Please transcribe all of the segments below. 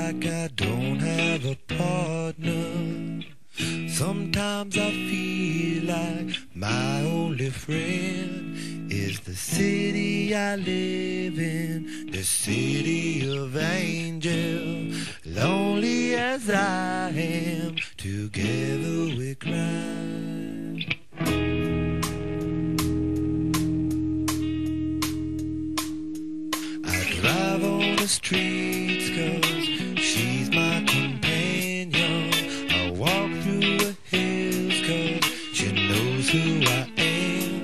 like I don't have a partner. Sometimes I feel like my only friend is the city I live in, the city of angels. Lonely as I am, together we cry. I drive on the streets 'cause she's my companion. I walk through the hills 'cause she knows who I am.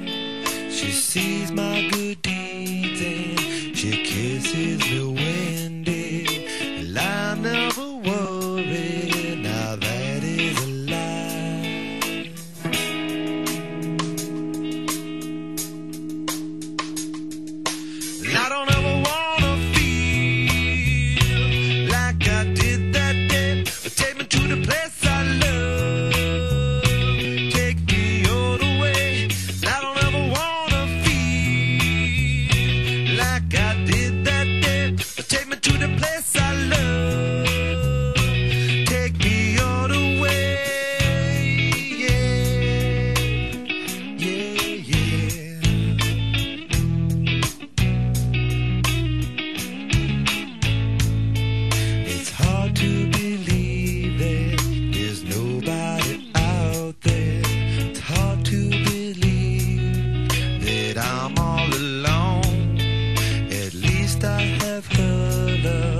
She sees my good deeds and she kisses me when and I never worry. Now that is a lie. And I don't ever wanna feel like I did that day. Take me to the place I love, take me all the way. And I don't ever wanna feel like I did that day. Take me to the place I love, take me all the way. Yeah, yeah, yeah. It's hard to believe that there's nobody out there. It's hard to believe that I'm all alone. At least I have her love.